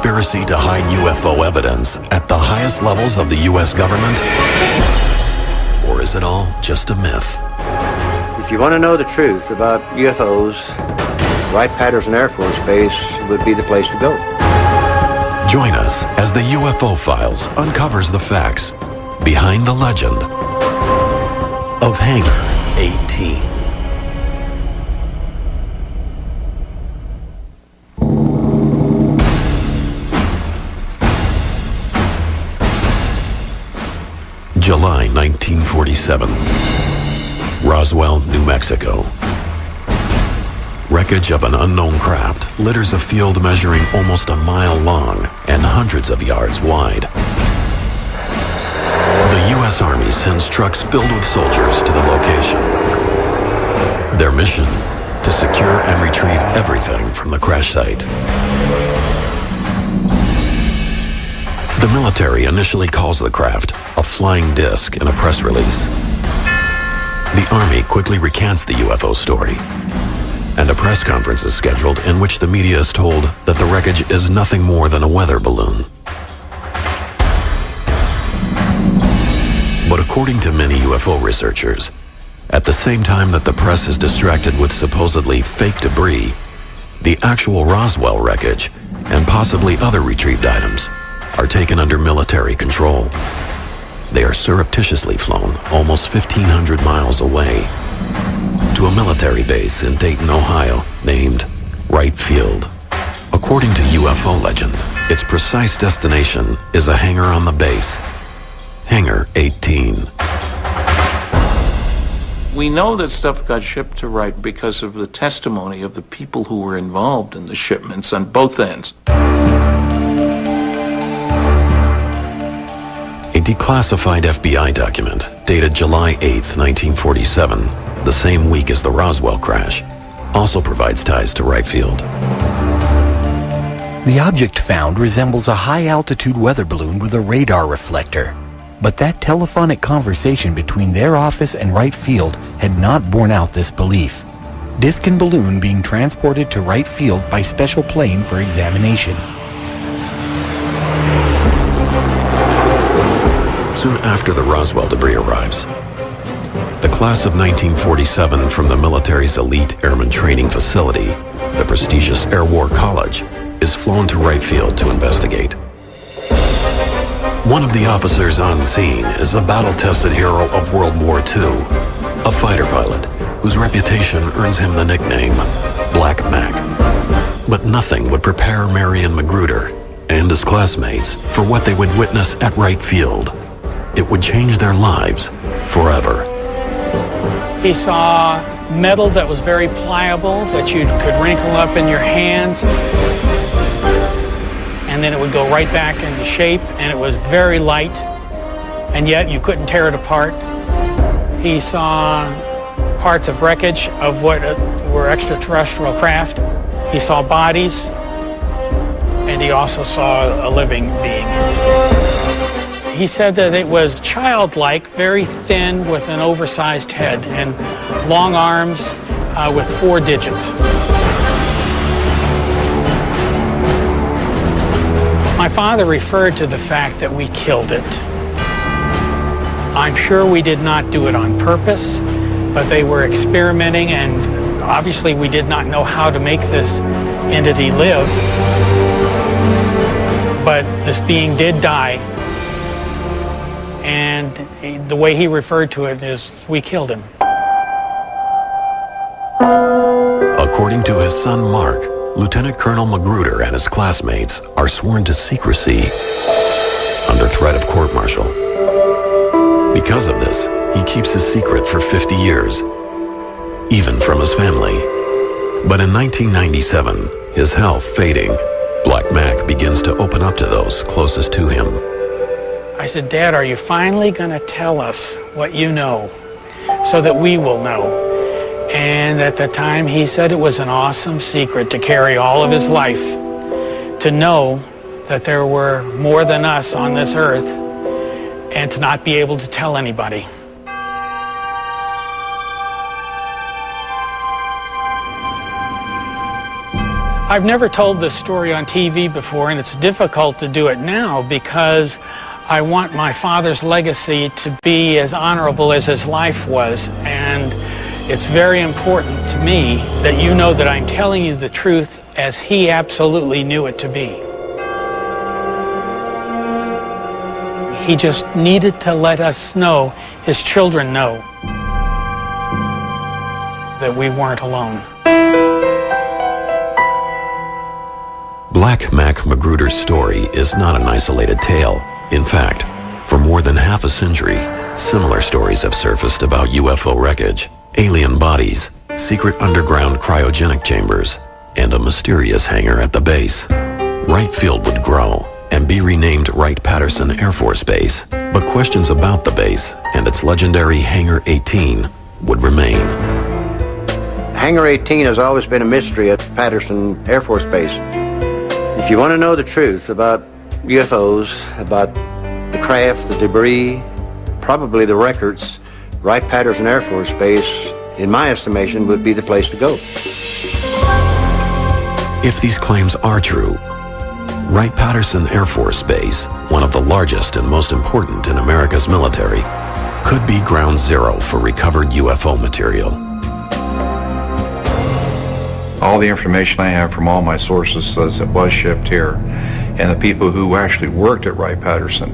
conspiracy to hide UFO evidence at the highest levels of the U.S. government? Or is it all just a myth? If you want to know the truth about UFOs, Wright-Patterson Air Force Base would be the place to go. Join us as the UFO Files uncovers the facts behind the legend of Hangar 18. July 1947, Roswell, New Mexico. Wreckage of an unknown craft litters a field measuring almost a mile long and hundreds of yards wide. The U.S. Army sends trucks filled with soldiers to the location. Their mission, to secure and retrieve everything from the crash site. The military initially calls the craft a flying disc in a press release. The Army quickly recants the UFO story, and a press conference is scheduled in which the media is told that the wreckage is nothing more than a weather balloon. But according to many UFO researchers, at the same time that the press is distracted with supposedly fake debris, the actual Roswell wreckage and possibly other retrieved items are taken under military control. They are surreptitiously flown almost 1,500 miles away to a military base in Dayton, Ohio, named Wright Field. According to UFO legend, its precise destination is a hangar on the base, Hangar 18. We know that stuff got shipped to Wright because of the testimony of the people who were involved in the shipments on both ends. A declassified FBI document dated July 8, 1947, the same week as the Roswell crash, also provides ties to Wright Field. The object found resembles a high-altitude weather balloon with a radar reflector. But that telephonic conversation between their office and Wright Field had not borne out this belief. Disc and balloon being transported to Wright Field by special plane for examination. Soon after the Roswell debris arrives, the class of 1947 from the military's elite airman training facility, the prestigious Air War College, is flown to Wright Field to investigate. One of the officers on scene is a battle-tested hero of World War II, a fighter pilot whose reputation earns him the nickname Black Mac. But nothing would prepare Marion Magruder and his classmates for what they would witness at Wright Field. It would change their lives forever. He saw metal that was very pliable, that you could wrinkle up in your hands, and then it would go right back into shape, and it was very light, and yet you couldn't tear it apart. He saw parts of wreckage of what were extraterrestrial craft. He saw bodies, and he also saw a living being. He said that it was childlike, very thin with an oversized head and long arms with 4 digits. My father referred to the fact that we killed it. I'm sure we did not do it on purpose, but they were experimenting, and obviously we did not know how to make this entity live. But this being did die. And the way he referred to it is, we killed him. According to his son Mark, Lieutenant Colonel Magruder and his classmates are sworn to secrecy under threat of court-martial. Because of this, he keeps his secret for 50 years, even from his family. But in 1997, his health fading, Black Mac begins to open up to those closest to him. I said, Dad, are you finally going to tell us what you know so that we will know? And at the time, he said it was an awesome secret to carry all of his life, to know that there were more than us on this earth, and to not be able to tell anybody. I've never told this story on TV before, and it's difficult to do it now because I want my father's legacy to be as honorable as his life was, and it's very important to me that you know that I'm telling you the truth as he absolutely knew it to be. He just needed to let us know, his children know, that we weren't alone. Black Mac Magruder's story is not an isolated tale. In fact, for more than half a century, similar stories have surfaced about UFO wreckage, alien bodies, secret underground cryogenic chambers, and a mysterious hangar at the base. Wright Field would grow and be renamed Wright-Patterson Air Force Base, but questions about the base and its legendary Hangar 18 would remain. Hangar 18 has always been a mystery at Patterson Air Force Base. If you want to know the truth about UFOs, about the craft, the debris, probably the records, Wright-Patterson Air Force Base, in my estimation, would be the place to go. If these claims are true, Wright-Patterson Air Force Base, one of the largest and most important in America's military, could be ground zero for recovered UFO material. All the information I have from all my sources says it was shipped here, and the people who actually worked at Wright-Patterson,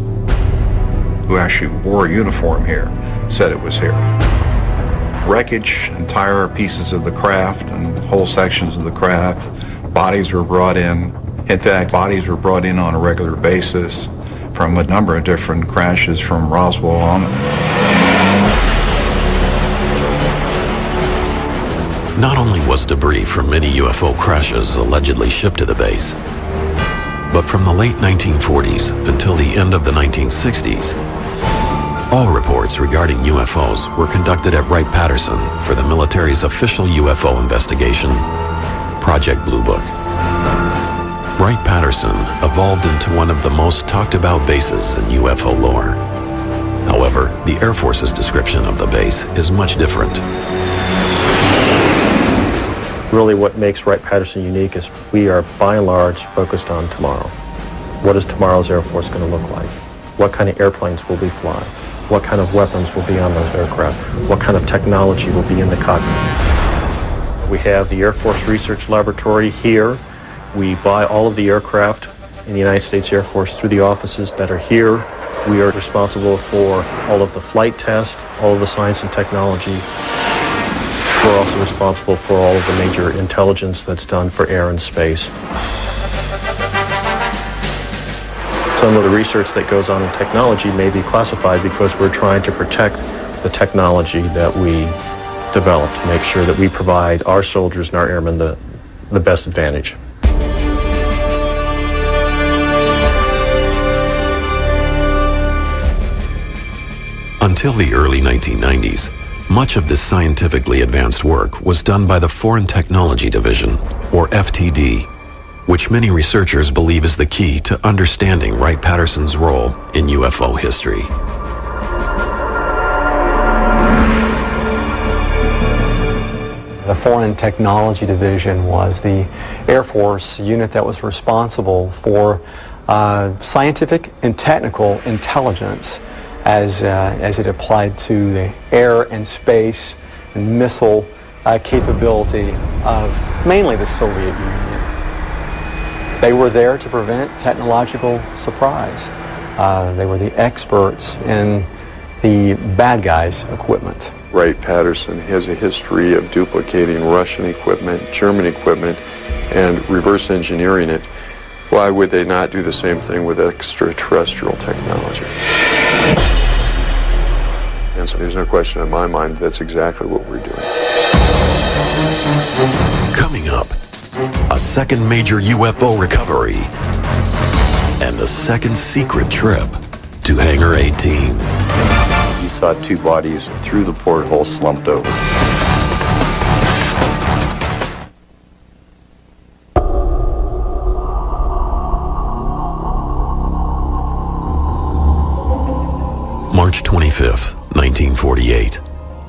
who actually wore a uniform here, said it was here. Wreckage, entire pieces of the craft and whole sections of the craft, bodies were brought in. In fact, bodies were brought in on a regular basis from a number of different crashes from Roswell on. Not only was debris from many UFO crashes allegedly shipped to the base, but from the late 1940s until the end of the 1960s, all reports regarding UFOs were conducted at Wright-Patterson for the military's official UFO investigation, Project Blue Book. Wright-Patterson evolved into one of the most talked about bases in UFO lore. However, the Air Force's description of the base is much different. Really what makes Wright-Patterson unique is we are by and large focused on tomorrow. What is tomorrow's Air Force going to look like? What kind of airplanes will we fly? What kind of weapons will be on those aircraft? What kind of technology will be in the cockpit? We have the Air Force Research Laboratory here. We buy all of the aircraft in the United States Air Force through the offices that are here. We are responsible for all of the flight tests, all of the science and technology. We're also responsible for all of the major intelligence that's done for air and space. Some of the research that goes on in technology may be classified because we're trying to protect the technology that we develop to make sure that we provide our soldiers and our airmen the best advantage. Until the early 1990s, much of this scientifically advanced work was done by the Foreign Technology Division, or FTD, which many researchers believe is the key to understanding Wright-Patterson's role in UFO history. The Foreign Technology Division was the Air Force unit that was responsible for scientific and technical intelligence as it applied to the air and space and missile capability of mainly the Soviet Union. They were there to prevent technological surprise. They were the experts in the bad guys' equipment. Wright-Patterson has a history of duplicating Russian equipment, German equipment, and reverse engineering it. Why would they not do the same thing with extraterrestrial technology? And so there's no question in my mind that's exactly what we're doing. Coming up, a second major UFO recovery and a second secret trip to Hangar 18. You saw two bodies through the porthole slumped over. March 25th, 1948,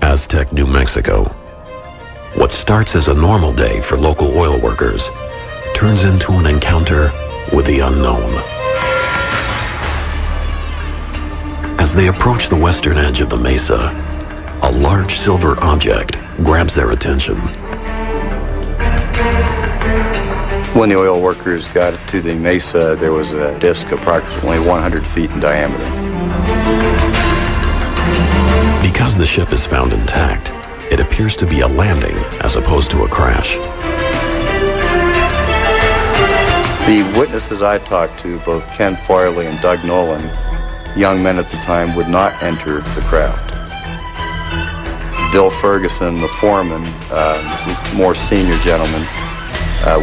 Aztec, New Mexico. What starts as a normal day for local oil workers turns into an encounter with the unknown. As they approach the western edge of the mesa, a large silver object grabs their attention. When the oil workers got to the mesa, there was a disc approximately 100 feet in diameter. Because the ship is found intact, it appears to be a landing as opposed to a crash. The witnesses I talked to, both Ken Farley and Doug Nolan, young men at the time, would not enter the craft. Bill Ferguson, the foreman, more senior gentleman,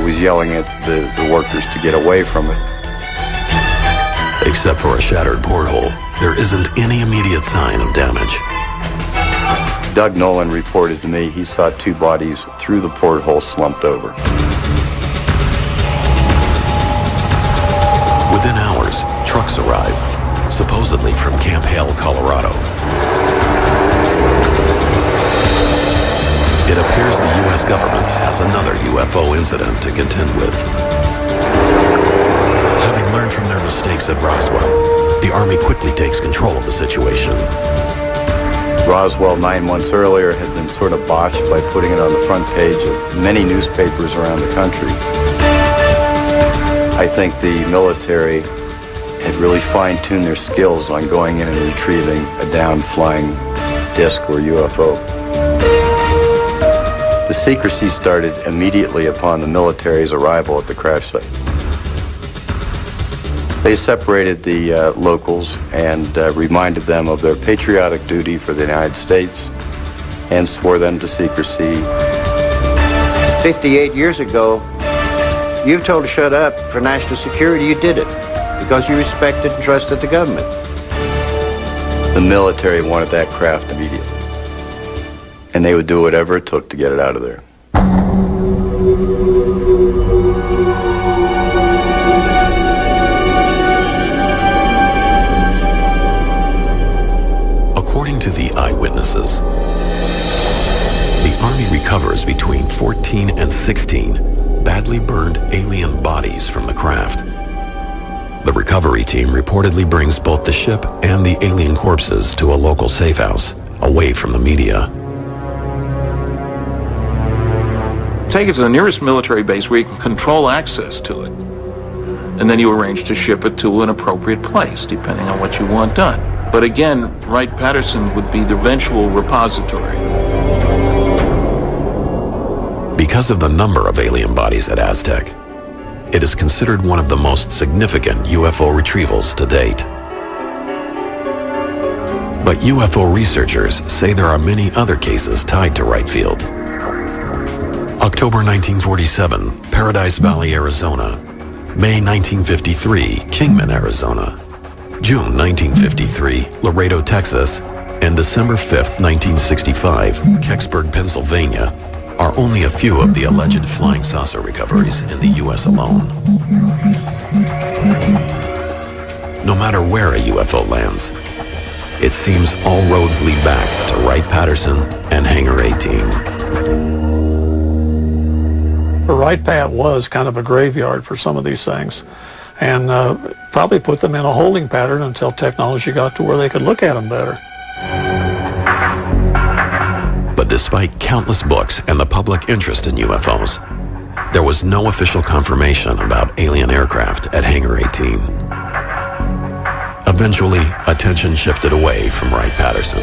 was yelling at the workers to get away from it. Except for a shattered porthole, there isn't any immediate sign of damage. Doug Nolan reported to me he saw two bodies through the porthole slumped over. Within hours, trucks arrive, supposedly from Camp Hale, Colorado. It appears the U.S. government has another UFO incident to contend with. Having learned from their mistakes at Roswell, the Army quickly takes control of the situation. Roswell 9 months earlier had been sort of botched by putting it on the front page of many newspapers around the country. I think the military had really fine-tuned their skills on going in and retrieving a down-flying disc or UFO. The secrecy started immediately upon the military's arrival at the crash site. They separated the locals and reminded them of their patriotic duty for the United States and swore them to secrecy. 58 years ago, you were told to shut up for national security. You did it because you respected and trusted the government. The military wanted that craft immediately, and they would do whatever it took to get it out of there. According to the eyewitnesses, the Army recovers between 14 and 16 badly burned alien bodies from the craft. The recovery team reportedly brings both the ship and the alien corpses to a local safe house, away from the media. Take it to the nearest military base where you can control access to it. And then you arrange to ship it to an appropriate place, depending on what you want done. But again, Wright-Patterson would be the eventual repository. Because of the number of alien bodies at Aztec, it is considered one of the most significant UFO retrievals to date. But UFO researchers say there are many other cases tied to Wright Field. October 1947, Paradise Valley, Arizona. May 1953, Kingman, Arizona. June 1953, Laredo, Texas. And December 5th, 1965, Kecksburg, Pennsylvania, are only a few of the alleged flying saucer recoveries in the U.S. alone. No matter where a UFO lands, it seems all roads lead back to Wright-Patterson and Hangar 18. The Wright-Pat was kind of a graveyard for some of these things, and probably put them in a holding pattern until technology got to where they could look at them better. But despite countless books and the public interest in UFOs, there was no official confirmation about alien aircraft at Hangar 18. Eventually, attention shifted away from Wright-Patterson.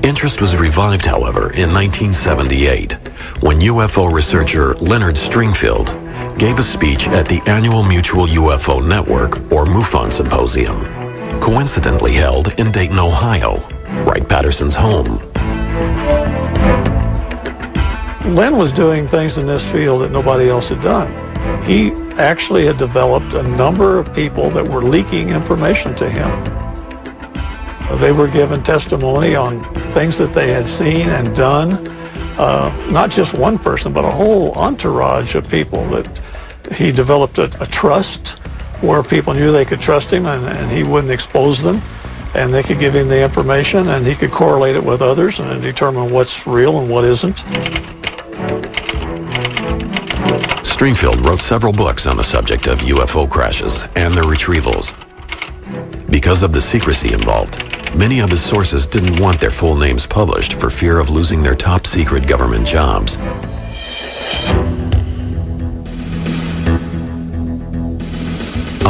Interest was revived, however, in 1978, when UFO researcher Leonard Stringfield gave a speech at the annual Mutual UFO Network, or MUFON Symposium, coincidentally held in Dayton, Ohio, Wright-Patterson's home. Len was doing things in this field that nobody else had done. He actually had developed a number of people that were leaking information to him. They were given testimony on things that they had seen and done. Not just one person, but a whole entourage of people that he developed a trust where people knew they could trust him and he wouldn't expose them. and they could give him the information, and he could correlate it with others and then determine what's real and what isn't. Stringfield wrote several books on the subject of UFO crashes and their retrievals. Because of the secrecy involved, many of his sources didn't want their full names published for fear of losing their top-secret government jobs.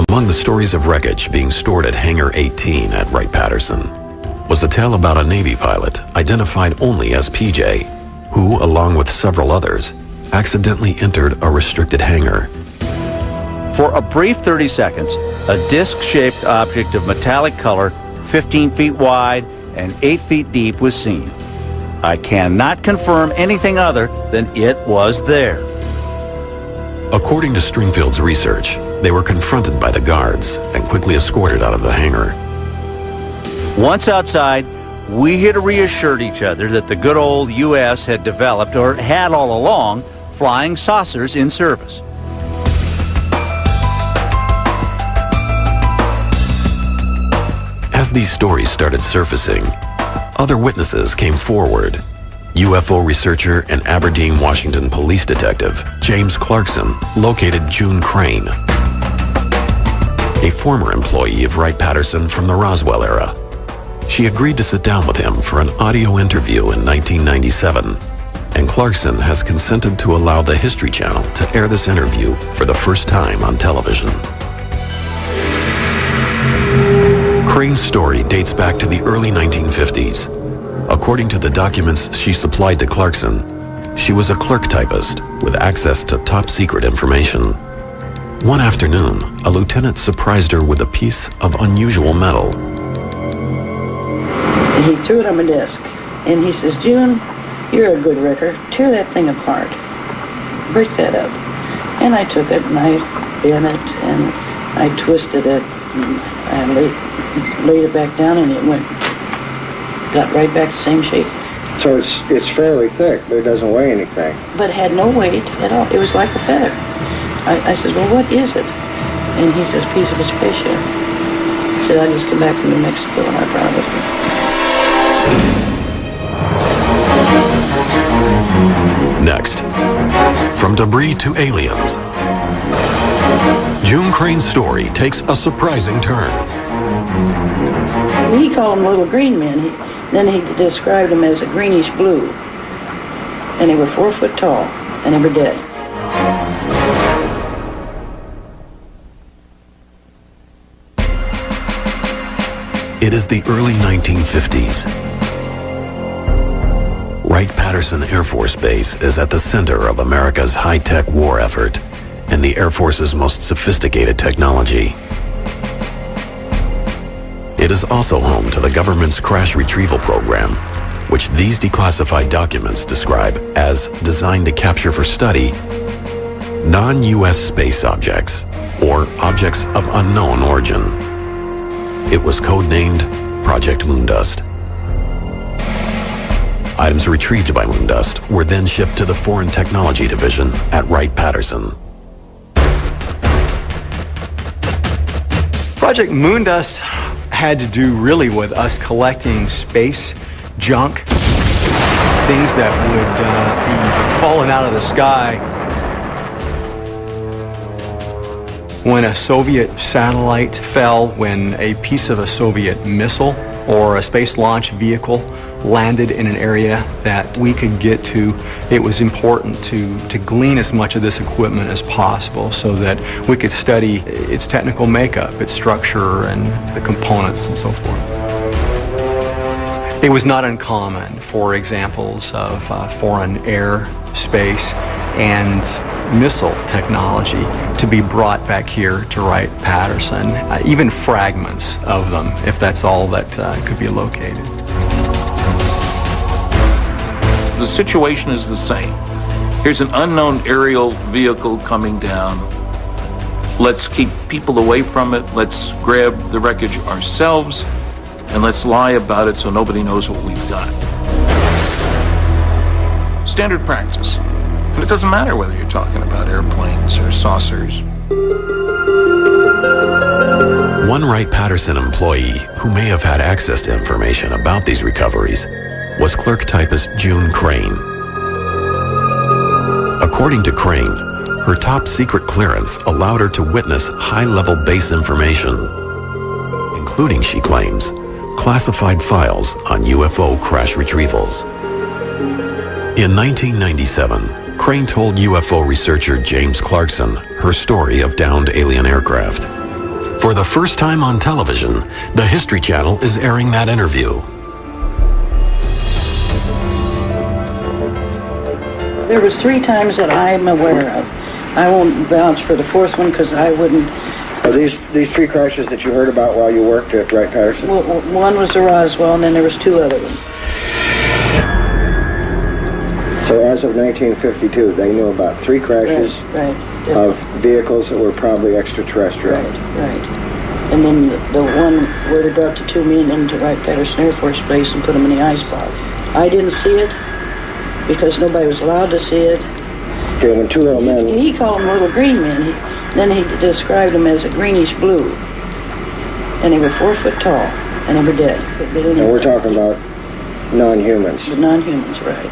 Among the stories of wreckage being stored at Hangar 18 at Wright-Patterson was a tale about a Navy pilot identified only as PJ, who, along with several others, accidentally entered a restricted hangar. For a brief 30 seconds, a disc-shaped object of metallic color, 15 feet wide and 8 feet deep, was seen. I cannot confirm anything other than it was there. According to Stringfield's research, they were confronted by the guards and quickly escorted out of the hangar. Once outside, we had reassured each other that the good old U.S. had developed, or had all along, flying saucers in service. As these stories started surfacing, other witnesses came forward. UFO researcher and Aberdeen, Washington police detective James Clarkson located June Crane, a former employee of Wright-Patterson from the Roswell era. She agreed to sit down with him for an audio interview in 1997, and Clarkson has consented to allow the History Channel to air this interview for the first time on television. Crane's story dates back to the early 1950s. According to the documents she supplied to Clarkson, she was a clerk typist with access to top-secret information. One afternoon, a lieutenant surprised her with a piece of unusual metal. And he threw it on my desk, and he says, "June, you're a good wrecker. Tear that thing apart. Break that up." And I took it, and I bent it, and I twisted it, and I laid it back down, and it got right back to the same shape. So it's fairly thick, but it doesn't weigh anything. But it had no weight at all. It was like a feather. I said, "Well, what is it?" And he says, "Piece of a spaceship." He said, "I just come back from New Mexico, and I brought it with me." Next, from debris to aliens, June Crane's story takes a surprising turn. He called them little green men. Then he described them as a greenish blue. And they were 4 foot tall, and they were dead. It is the early 1950s. Wright-Patterson Air Force Base is at the center of America's high-tech war effort and the Air Force's most sophisticated technology. It is also home to the government's crash retrieval program, which these declassified documents describe as designed to capture for study non-U.S. space objects or objects of unknown origin. It was codenamed Project Moondust. Items retrieved by Moondust were then shipped to the Foreign Technology Division at Wright-Patterson. Project Moondust had to do really with us collecting space junk, things that would be falling out of the sky when a Soviet satellite fell, when a piece of a Soviet missile or a space launch vehicle landed in an area that we could get to. It was important to glean as much of this equipment as possible so that we could study its technical makeup, its structure, and the components and so forth. It was not uncommon for examples of foreign air, space, and missile technology to be brought back here to Wright-Patterson, even fragments of them, if that's all that could be located. The situation is the same. Here's an unknown aerial vehicle coming down. Let's keep people away from it. Let's grab the wreckage ourselves, and let's lie about it so nobody knows what we've got. Standard practice. And it doesn't matter whether you're talking about airplanes or saucers. One Wright-Patterson employee who may have had access to information about these recoveries was clerk typist June Crane. According to Crane, her top secret clearance allowed her to witness high-level base information, including, she claims, classified files on UFO crash retrievals. In 1997, Crane told UFO researcher James Clarkson her story of downed alien aircraft. For the first time on television, the History Channel is airing that interview. There was 3 times that I'm aware of. I won't vouch for the 4th one because I wouldn't. Are these 3 crashes that you heard about while you worked at Wright-Patterson? Well, one was the Roswell, and then there was 2 other ones. So as of 1952, they knew about 3 crashes right. of vehicles that were probably extraterrestrial. Right. And then the one where they brought the 2 men into Wright-Patterson Air Force Base and put them in the icebox. I didn't see it because nobody was allowed to see it. Okay, when 2 little men... He called them little green men. Then he described them as a greenish blue. And they were 4 foot tall, and they were dead. And we're talking about non-humans. The non-humans, right.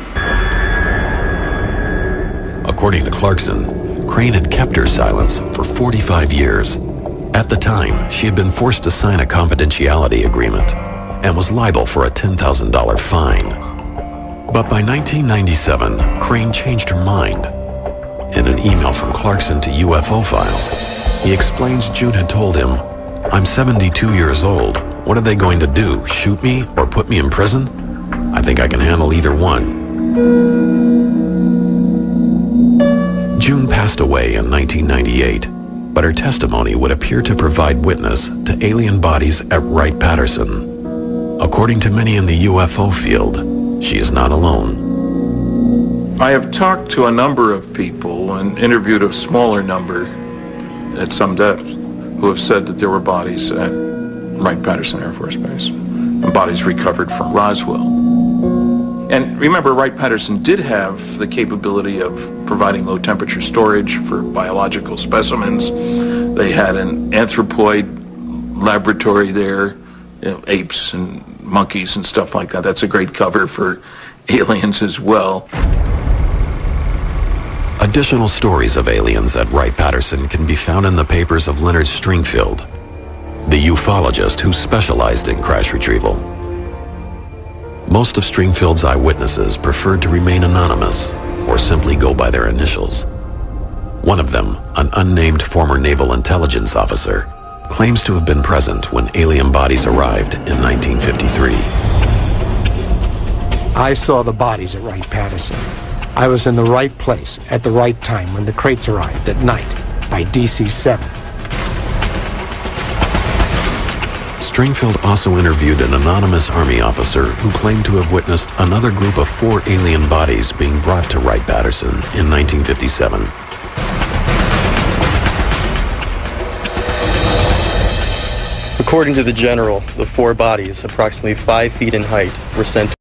According to Clarkson, Crane had kept her silence for 45 years. At the time, she had been forced to sign a confidentiality agreement and was liable for a $10,000 fine. But by 1997, Crane changed her mind. In an email from Clarkson to UFO Files, he explains June had told him, "I'm 72 years old. What are they going to do, shoot me or put me in prison? I think I can handle either one." June passed away in 1998, but her testimony would appear to provide witness to alien bodies at Wright-Patterson. According to many in the UFO field, she is not alone. I have talked to a number of people and interviewed a smaller number at some depth who have said that there were bodies at Wright-Patterson Air Force Base and bodies recovered from Roswell. And remember, Wright-Patterson did have the capability of providing low-temperature storage for biological specimens. They had an anthropoid laboratory there, apes and monkeys and stuff like that. That's a great cover for aliens as well. Additional stories of aliens at Wright-Patterson can be found in the papers of Leonard Stringfield, the ufologist who specialized in crash retrieval. Most of Stringfield's eyewitnesses preferred to remain anonymous or simply go by their initials. One of them, an unnamed former naval intelligence officer, claims to have been present when alien bodies arrived in 1953. I saw the bodies at Wright-Patterson. I was in the right place at the right time when the crates arrived at night by DC-7. Stringfield also interviewed an anonymous Army officer who claimed to have witnessed another group of 4 alien bodies being brought to Wright-Patterson in 1957. According to the general, the 4 bodies, approximately 5 feet in height, were sent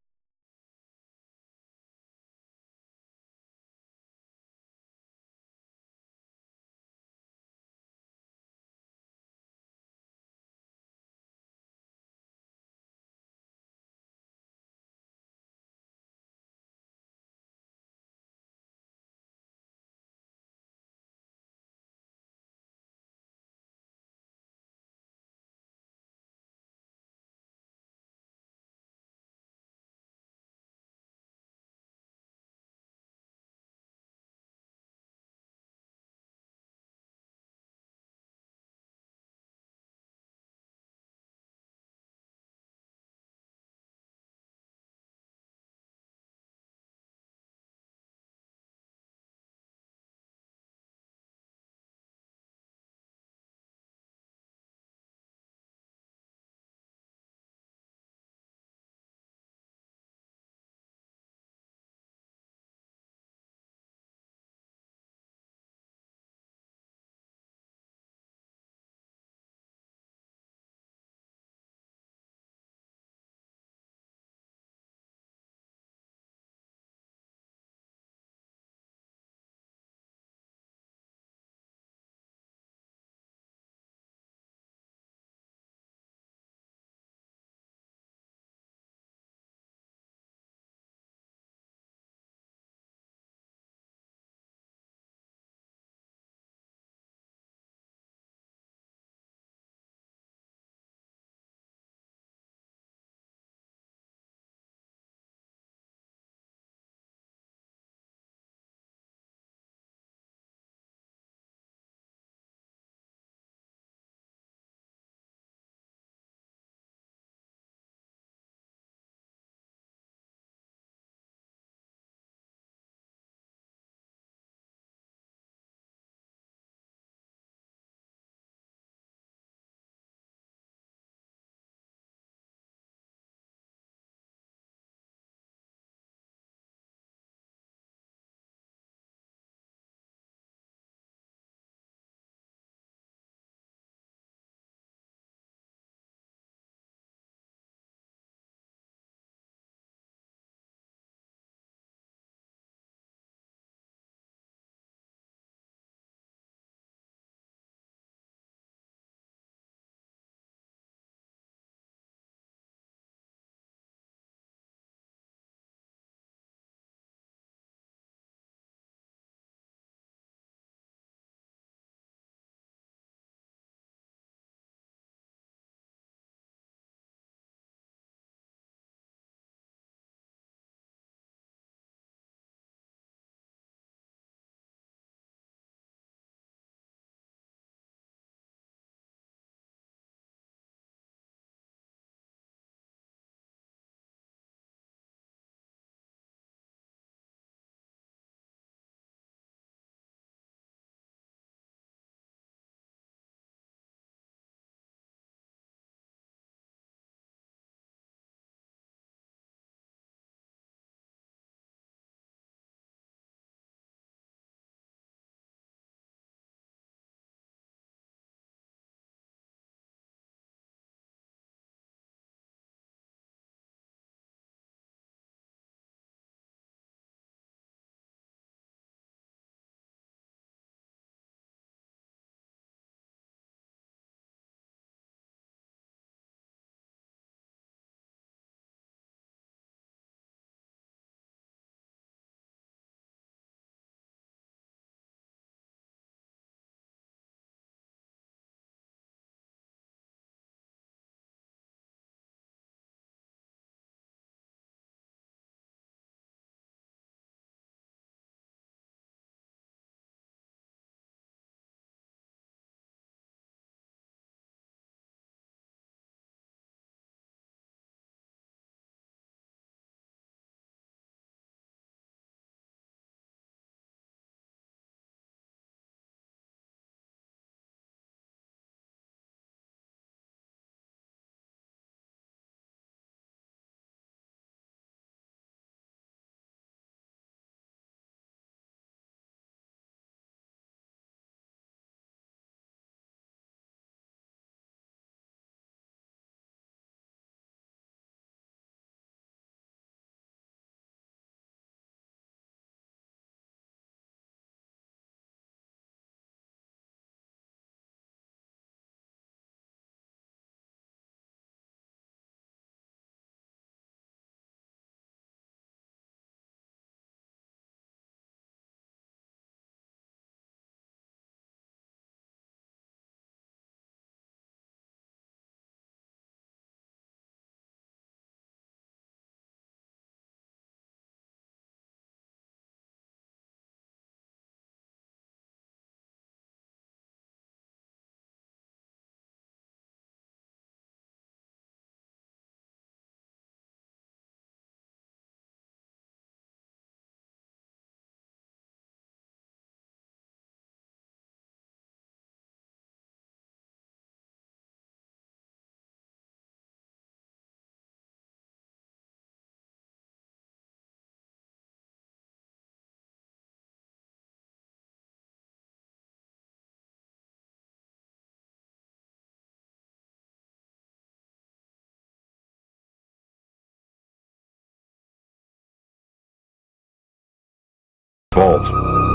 vault.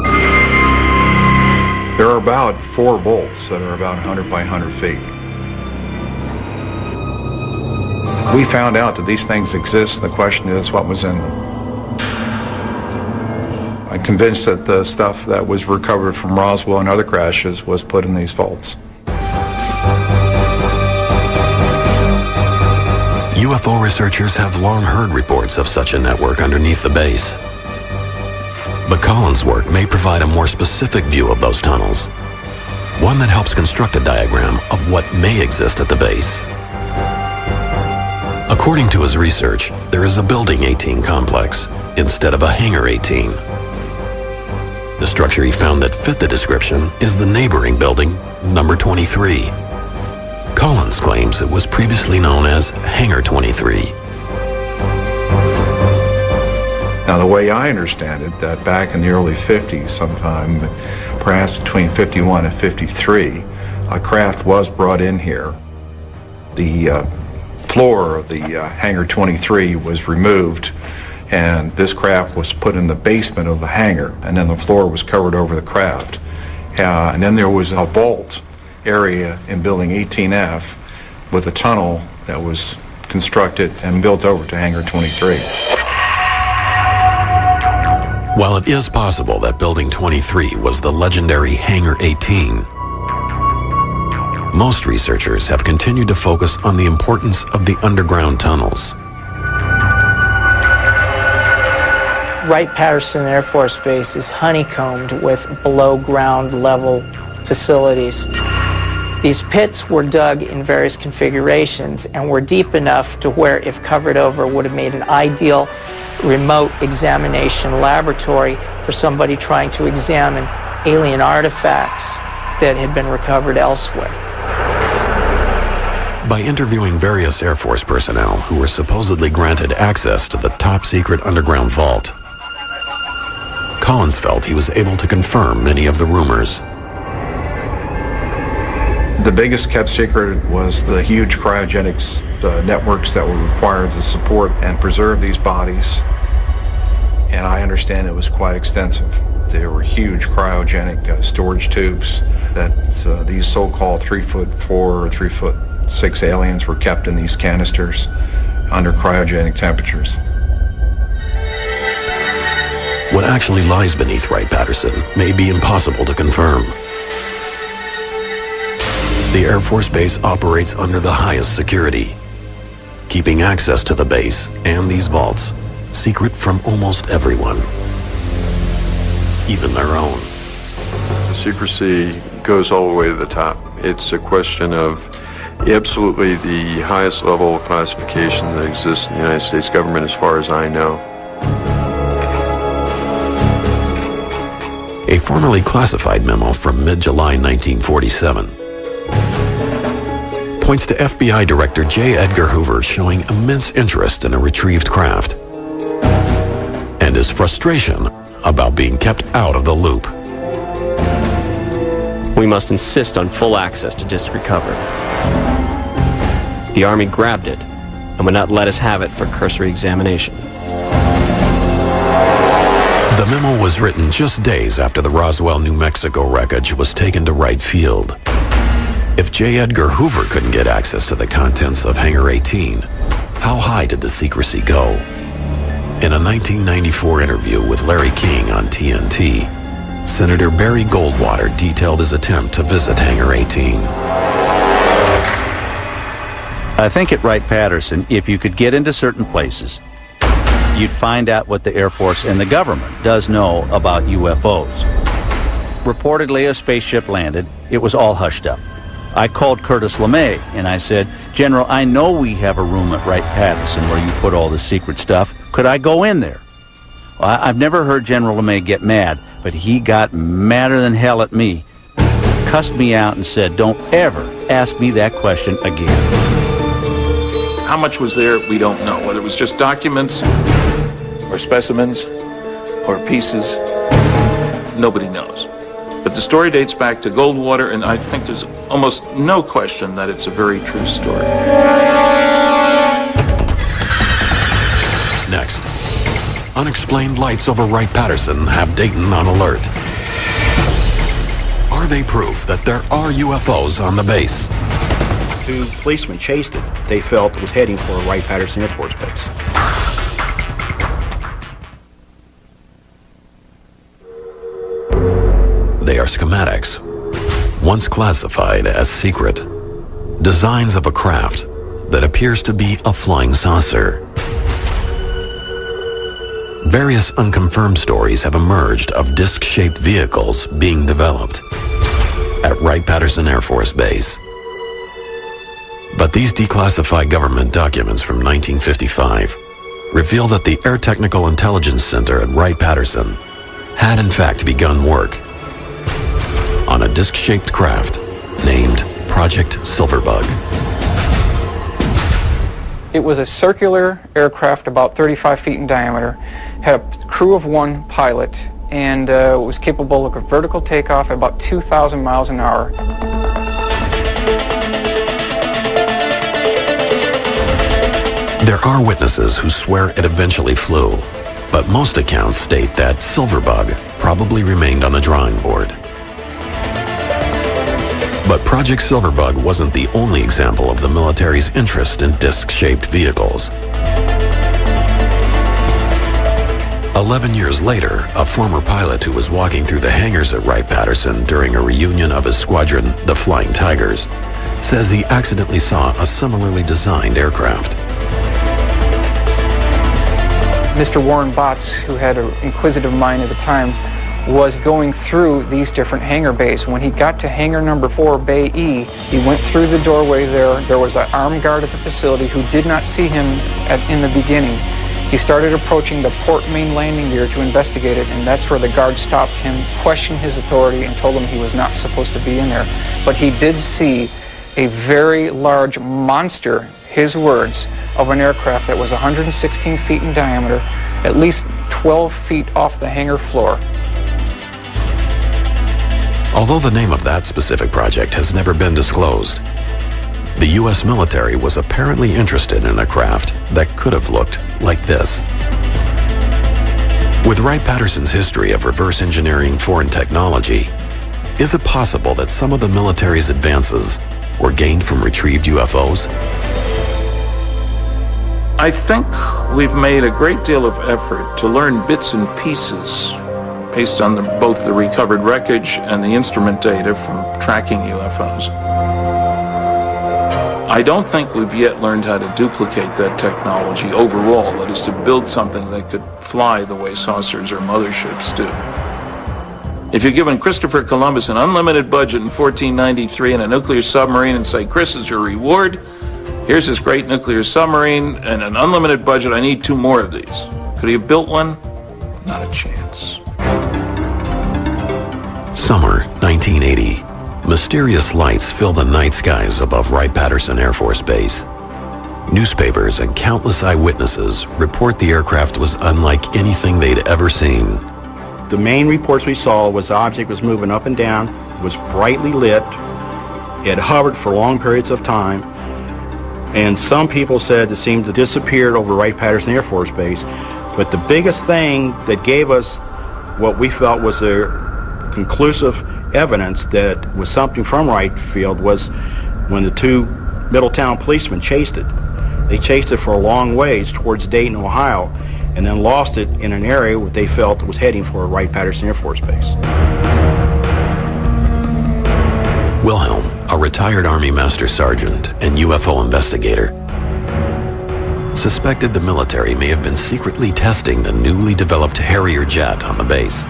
There are about 4 vaults that are about 100 by 100 feet. We found out that these things exist. The question is, what was in them? I'm convinced that the stuff that was recovered from Roswell and other crashes was put in these vaults. UFO researchers have long heard reports of such a network underneath the base. But Collins' work may provide a more specific view of those tunnels, one that helps construct a diagram of what may exist at the base. According to his research, there is a Building 18 complex instead of a Hangar 18. The structure he found that fit the description is the neighboring building, number 23. Collins claims it was previously known as Hangar 23. Now, the way I understand it, that back in the early 50s, sometime perhaps between 51 and 53, a craft was brought in here. The floor of the Hangar 23 was removed, and this craft was put in the basement of the hangar, and then the floor was covered over the craft. And then there was a vault area in Building 18F with a tunnel that was constructed and built over to Hangar 23. While it is possible that Building 23 was the legendary Hangar 18, most researchers have continued to focus on the importance of the underground tunnels. Wright-Patterson Air Force Base is honeycombed with below-ground level facilities. These pits were dug in various configurations and were deep enough to where, if covered over, would have made an ideal remote examination laboratory for somebody trying to examine alien artifacts that had been recovered elsewhere. By interviewing various Air Force personnel who were supposedly granted access to the top-secret underground vault, Collins felt he was able to confirm many of the rumors. The biggest kept secret was the huge cryogenics networks that were required to support and preserve these bodies. And I understand it was quite extensive. There were huge cryogenic storage tubes that these so-called 3'4" or 3'6" aliens were kept in these canisters under cryogenic temperatures. What actually lies beneath Wright-Patterson may be impossible to confirm. The Air Force Base operates under the highest security, keeping access to the base and these vaults secret from almost everyone, even their own. The secrecy goes all the way to the top. It's a question of absolutely the highest level of classification that exists in the United States government as far as I know. A formerly classified memo from mid-July 1947 points to FBI Director J. Edgar Hoover showing immense interest in a retrieved craft and his frustration about being kept out of the loop. We must insist on full access to disc recovery. The Army grabbed it and would not let us have it for cursory examination. The memo was written just days after the Roswell, New Mexico wreckage was taken to Wright Field. If J. Edgar Hoover couldn't get access to the contents of Hangar 18, how high did the secrecy go? In a 1994 interview with Larry King on TNT, Senator Barry Goldwater detailed his attempt to visit Hangar 18. I think at Wright-Patterson, if you could get into certain places, you'd find out what the Air Force and the government does know about UFOs. Reportedly, a spaceship landed. It was all hushed up. I called Curtis LeMay and I said, General, I know we have a room at Wright-Patterson where you put all the secret stuff. Could I go in there? Well, I've never heard General LeMay get mad, but he got madder than hell at me, cussed me out and said, don't ever ask me that question again. How much was there, we don't know. Whether it was just documents or specimens or pieces, nobody knows. But the story dates back to Goldwater, and I think there's almost no question that it's a very true story. Next, unexplained lights over Wright-Patterson have Dayton on alert. Are they proof that there are UFOs on the base? 2 policemen chased it. They felt it was heading for Wright-Patterson Air Force Base. They are schematics, once classified as secret. Designs of a craft that appears to be a flying saucer. Various unconfirmed stories have emerged of disc-shaped vehicles being developed at Wright-Patterson Air Force Base. But these declassified government documents from 1955 reveal that the Air Technical Intelligence Center at Wright-Patterson had in fact begun work on a disc-shaped craft named Project Silverbug. It was a circular aircraft about 35 feet in diameter, had a crew of 1 pilot, and was capable of a vertical takeoff at about 2,000 miles an hour. There are witnesses who swear it eventually flew, but most accounts state that Silverbug probably remained on the drawing board. But Project Silverbug wasn't the only example of the military's interest in disc-shaped vehicles. 11 years later, a former pilot who was walking through the hangars at Wright-Patterson during a reunion of his squadron, the Flying Tigers, says he accidentally saw a similarly designed aircraft. Mr. Warren Botts, who had an inquisitive mind at the time, was going through these different hangar bays. When he got to hangar number 4, Bay E, he went through the doorway there. There was an armed guard at the facility who did not see him in the beginning. He started approaching the port main landing gear to investigate it, and that's where the guard stopped him, questioned his authority, and told him he was not supposed to be in there. But he did see a very large monster, his words, of an aircraft that was 116 feet in diameter, at least 12 feet off the hangar floor. Although the name of that specific project has never been disclosed, the U.S. military was apparently interested in a craft that could have looked like this. With Wright-Patterson's history of reverse engineering foreign technology, is it possible that some of the military's advances were gained from retrieved UFOs? I think we've made a great deal of effort to learn bits and pieces based on both the recovered wreckage and the instrument data from tracking UFOs. I don't think we've yet learned how to duplicate that technology overall, that is to build something that could fly the way saucers or motherships do. If you're giving Christopher Columbus an unlimited budget in 1493 and a nuclear submarine and say, Chris is your reward, here's this great nuclear submarine and an unlimited budget, I need 2 more of these. Could he have built one? Not a chance. Summer 1980. Mysterious lights fill the night skies above Wright-Patterson Air Force Base. Newspapers and countless eyewitnesses report the aircraft was unlike anything they'd ever seen. The main reports we saw was the object was moving up and down, was brightly lit, it hovered for long periods of time, and some people said it seemed to disappear over Wright-Patterson Air Force Base. But the biggest thing that gave us what we felt was the conclusive evidence that was something from Wright Field was when the 2 Middletown policemen chased it. They chased it for a long ways towards Dayton, Ohio, and then lost it in an area where they felt was heading for Wright-Patterson Air Force Base. Wilhelm, a retired Army Master Sergeant and UFO investigator, suspected the military may have been secretly testing the newly developed Harrier jet on the base.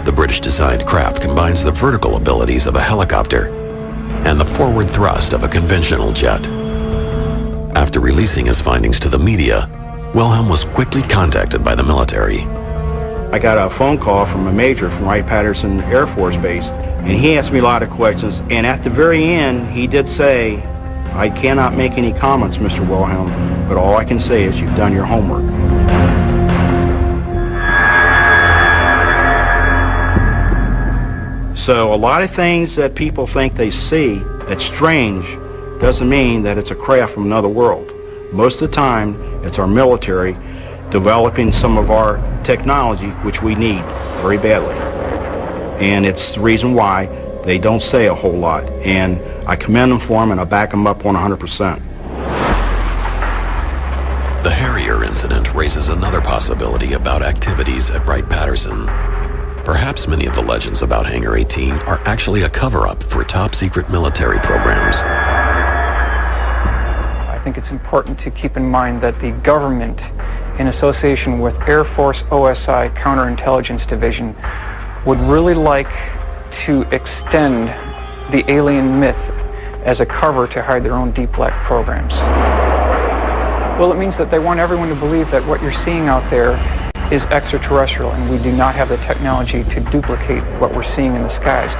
The British-designed craft combines the vertical abilities of a helicopter and the forward thrust of a conventional jet. After releasing his findings to the media, Wilhelm was quickly contacted by the military. I got a phone call from a major from Wright-Patterson Air Force Base, and he asked me a lot of questions, and at the very end, he did say, I cannot make any comments, Mr. Wilhelm, but all I can say is you've done your homework. So a lot of things that people think they see that's strange doesn't mean that it's a craft from another world. Most of the time, it's our military developing some of our technology, which we need very badly. And it's the reason why they don't say a whole lot. And I commend them for them, and I back them up 100%. The Harrier incident raises another possibility about activities at Wright-Patterson. Perhaps many of the legends about Hangar 18 are actually a cover-up for top-secret military programs. I think it's important to keep in mind that the government, in association with Air Force OSI Counterintelligence Division, would really like to extend the alien myth as a cover to hide their own deep black programs. Well, it means that they want everyone to believe that what you're seeing out there is extraterrestrial, and we do not have the technology to duplicate what we're seeing in the skies.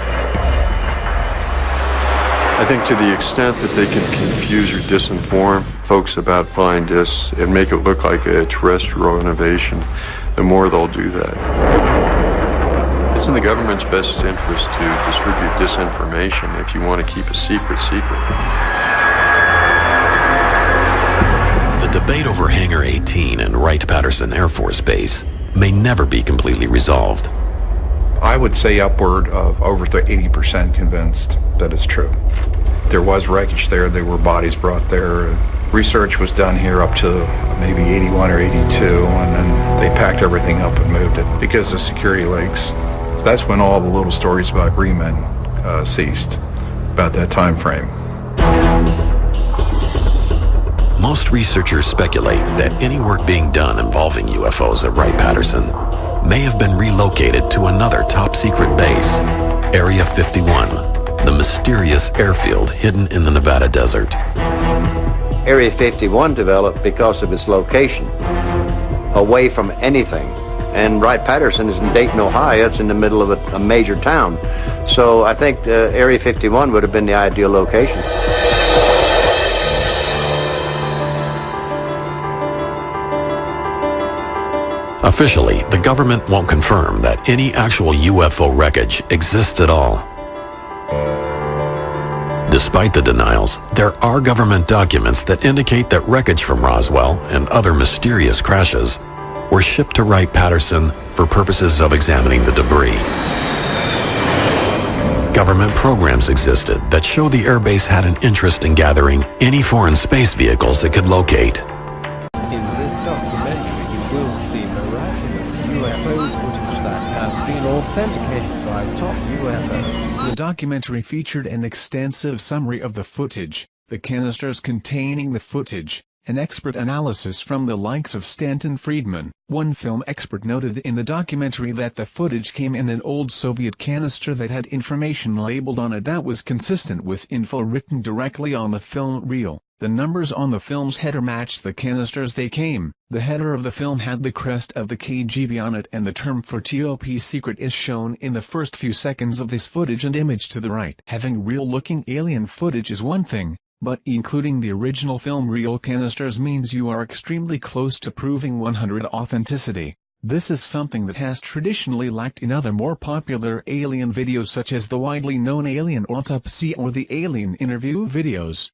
I think to the extent that they can confuse or disinform folks about flying discs and make it look like a terrestrial innovation, the more they'll do that. It's in the government's best interest to distribute disinformation if you want to keep a secret. The debate over Hangar 18 and Wright-Patterson Air Force Base may never be completely resolved. I would say upward of over 80% convinced that it's true. There was wreckage there. There were bodies brought there. Research was done here up to maybe 81 or 82, and then they packed everything up and moved it because of security leaks. That's when all the little stories about green men ceased, about that time frame. Most researchers speculate that any work being done involving UFOs at Wright-Patterson may have been relocated to another top-secret base, Area 51, the mysterious airfield hidden in the Nevada desert. Area 51 developed because of its location, away from anything. And Wright-Patterson is in Dayton, Ohio. It's in the middle of a major town. So I think Area 51 would have been the ideal location. Officially, the government won't confirm that any actual UFO wreckage exists at all. Despite the denials, there are government documents that indicate that wreckage from Roswell and other mysterious crashes were shipped to Wright-Patterson for purposes of examining the debris. Government programs existed that show the airbase had an interest in gathering any foreign space vehicles it could locate. In this documentary, you will see miraculous UFO footage that has been authenticated by top UFO. The documentary featured an extensive summary of the footage, the canisters containing the footage, an expert analysis from the likes of Stanton Friedman. One film expert noted in the documentary that the footage came in an old Soviet canister that had information labeled on it that was consistent with info written directly on the film reel. The numbers on the film's header matched the canisters they came. The header of the film had the crest of the KGB on it, and the term for top secret is shown in the first few seconds of this footage and image to the right. Having real-looking alien footage is one thing, but including the original film reel canisters means you are extremely close to proving 100% authenticity. This is something that has traditionally lacked in other more popular alien videos such as the widely known Alien Autopsy or the Alien Interview videos.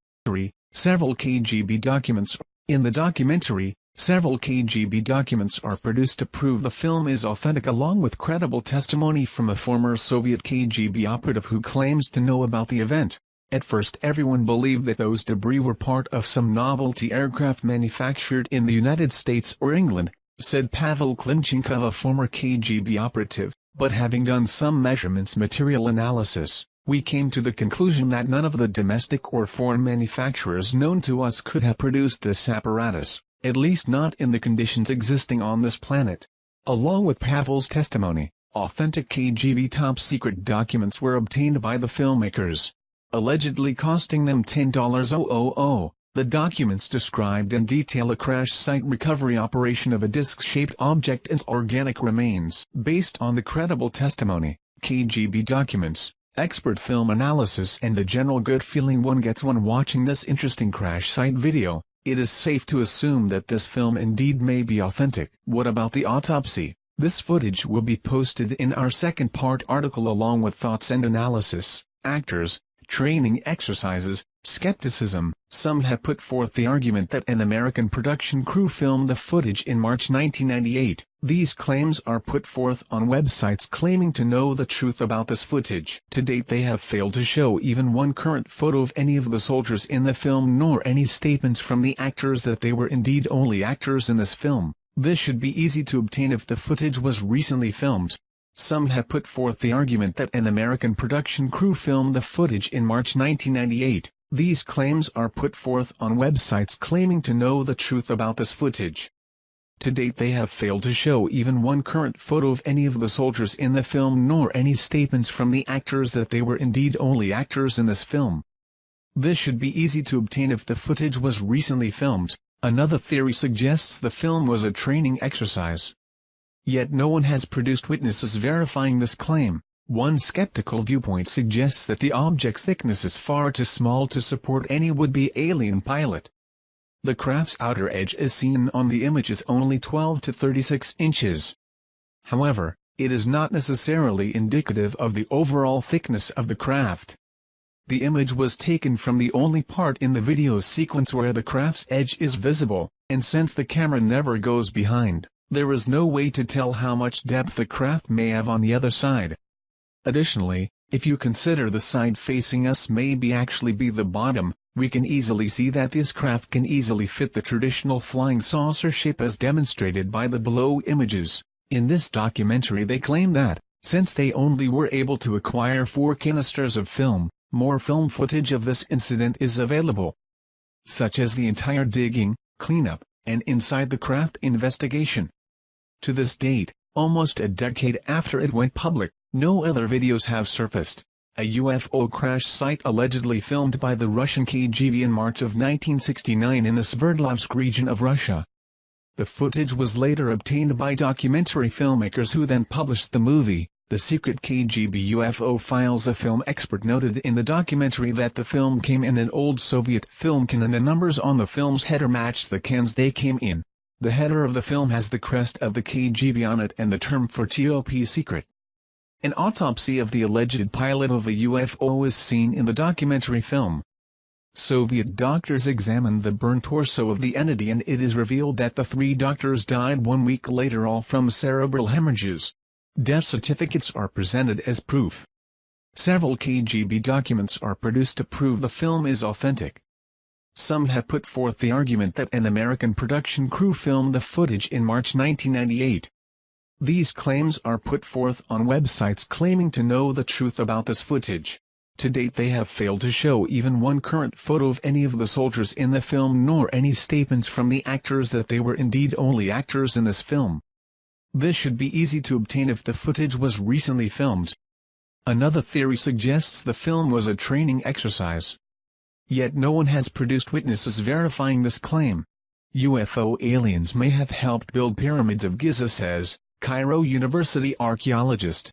Several KGB documents. In the documentary, several KGB documents are produced to prove the film is authentic, along with credible testimony from a former Soviet KGB operative who claims to know about the event. At first everyone believed that those debris were part of some novelty aircraft manufactured in the United States or England, said Pavel Klimchenkov, a former KGB operative, but having done some measurements material analysis, we came to the conclusion that none of the domestic or foreign manufacturers known to us could have produced this apparatus, at least not in the conditions existing on this planet. Along with Pavel's testimony, authentic KGB top-secret documents were obtained by the filmmakers, allegedly costing them $10,000. The documents described in detail a crash site recovery operation of a disc-shaped object and organic remains. Based on the credible testimony, KGB documents, expert film analysis and the general good feeling one gets when watching this interesting crash site video, it is safe to assume that this film indeed may be authentic. What about the autopsy? This footage will be posted in our second part article along with thoughts and analysis, actors, training exercises, Skepticism. Some have put forth the argument that an American production crew filmed the footage in March 1998. These claims are put forth on websites claiming to know the truth about this footage. To date they have failed to show even one current photo of any of the soldiers in the film nor any statements from the actors that they were indeed only actors in this film. This should be easy to obtain if the footage was recently filmed. Some have put forth the argument that an American production crew filmed the footage in March 1998. These claims are put forth on websites claiming to know the truth about this footage. To date they have failed to show even one current photo of any of the soldiers in the film nor any statements from the actors that they were indeed only actors in this film. This should be easy to obtain if the footage was recently filmed. Another theory suggests the film was a training exercise. Yet no one has produced witnesses verifying this claim. One skeptical viewpoint suggests that the object's thickness is far too small to support any would-be alien pilot. The craft's outer edge as seen on the image is only 12 to 36 inches. However, it is not necessarily indicative of the overall thickness of the craft. The image was taken from the only part in the video sequence where the craft's edge is visible, and since the camera never goes behind, there is no way to tell how much depth the craft may have on the other side. Additionally, if you consider the side facing us may actually be the bottom, we can easily see that this craft can easily fit the traditional flying saucer shape as demonstrated by the below images. In this documentary they claim that, since they only were able to acquire 4 canisters of film, more film footage of this incident is available, such as the entire digging, cleanup, and inside the craft investigation. To this date, almost a decade after it went public, no other videos have surfaced. A UFO crash site allegedly filmed by the Russian KGB in March of 1969 in the Sverdlovsk region of Russia. The footage was later obtained by documentary filmmakers who then published the movie, The Secret KGB UFO Files. A film expert noted in the documentary that the film came in an old Soviet film can and the numbers on the film's header matched the cans they came in. The header of the film has the crest of the KGB on it and the term for top secret. An autopsy of the alleged pilot of the UFO is seen in the documentary film. Soviet doctors examined the burnt torso of the entity and it is revealed that the 3 doctors died 1 week later, all from cerebral hemorrhages. Death certificates are presented as proof. Several KGB documents are produced to prove the film is authentic. Some have put forth the argument that an American production crew filmed the footage in March 1998. These claims are put forth on websites claiming to know the truth about this footage. To date they have failed to show even one current photo of any of the soldiers in the film nor any statements from the actors that they were indeed only actors in this film. This should be easy to obtain if the footage was recently filmed. Another theory suggests the film was a training exercise. Yet no one has produced witnesses verifying this claim. UFO aliens may have helped build pyramids of Giza, says Cairo University archaeologist.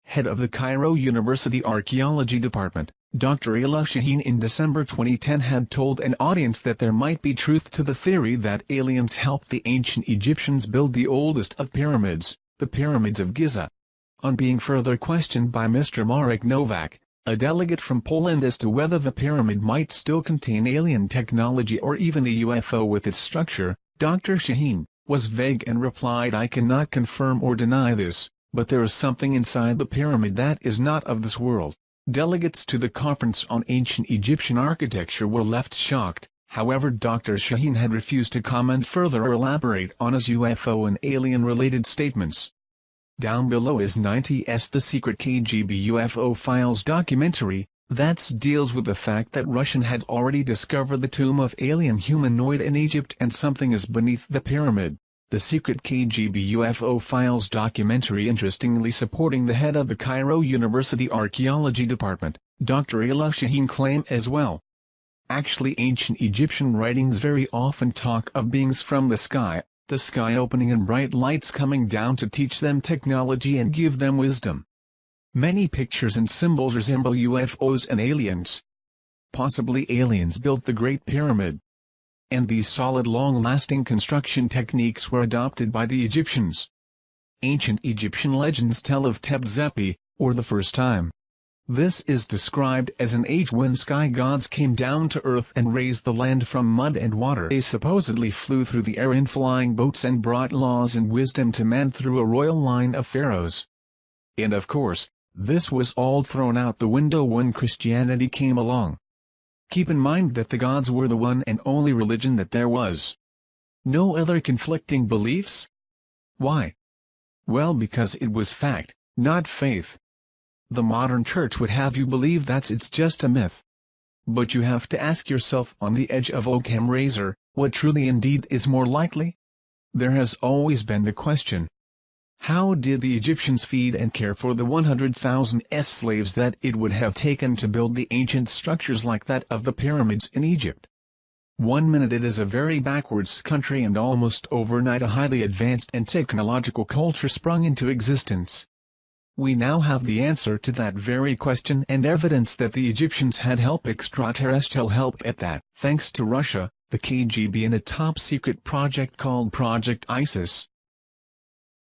Head of the Cairo University Archaeology Department, Dr. Ayla Shaheen, in December 2010 had told an audience that there might be truth to the theory that aliens helped the ancient Egyptians build the oldest of pyramids, the pyramids of Giza. On being further questioned by Mr. Marek Nowak, a delegate from Poland, as to whether the pyramid might still contain alien technology or even a UFO with its structure, Dr. Shaheen was vague and replied, "I cannot confirm or deny this, but there is something inside the pyramid that is not of this world." Delegates to the conference on ancient Egyptian architecture were left shocked. However, Dr. Shaheen had refused to comment further or elaborate on his UFO and alien-related statements. Down below is 90's The Secret KGB UFO Files documentary, that deals with the fact that Russian had already discovered the tomb of alien humanoid in Egypt and something is beneath the pyramid. The Secret KGB UFO Files documentary interestingly supporting the head of the Cairo University Archaeology Department, Dr. Ayla Shaheen, claim as well. Actually, ancient Egyptian writings very often talk of beings from the sky opening and bright lights coming down to teach them technology and give them wisdom. Many pictures and symbols resemble UFOs and aliens. Possibly aliens built the Great Pyramid. And these solid long-lasting construction techniques were adopted by the Egyptians. Ancient Egyptian legends tell of Tebzepi, or the first time. This is described as an age when sky gods came down to earth and raised the land from mud and water. They supposedly flew through the air in flying boats and brought laws and wisdom to man through a royal line of pharaohs. And of course, this was all thrown out the window when Christianity came along. Keep in mind that the gods were the one and only religion that there was. No other conflicting beliefs? Why? Well, because it was fact, not faith. The modern church would have you believe it's just a myth. But you have to ask yourself on the edge of Occam razor, what truly indeed is more likely? There has always been the question. How did the Egyptians feed and care for the 100,000 slaves that it would have taken to build the ancient structures like that of the pyramids in Egypt? 1 minute it is a very backwards country and almost overnight a highly advanced and technological culture sprung into existence. We now have the answer to that very question and evidence that the Egyptians had extraterrestrial help at that, thanks to Russia, the KGB and a top-secret project called Project ISIS.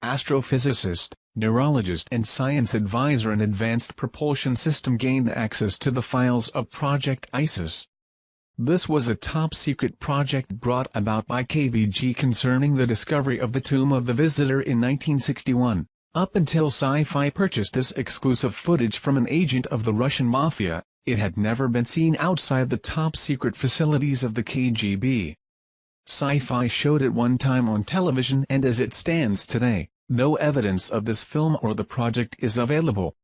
Astrophysicist, neurologist and science advisor in Advanced Propulsion System gained access to the files of Project ISIS. This was a top-secret project brought about by KGB concerning the discovery of the Tomb of the Visitor in 1961. Up until Sci-Fi purchased this exclusive footage from an agent of the Russian Mafia, it had never been seen outside the top-secret facilities of the KGB. Sci-Fi showed it one time on television and as it stands today, no evidence of this film or the project is available.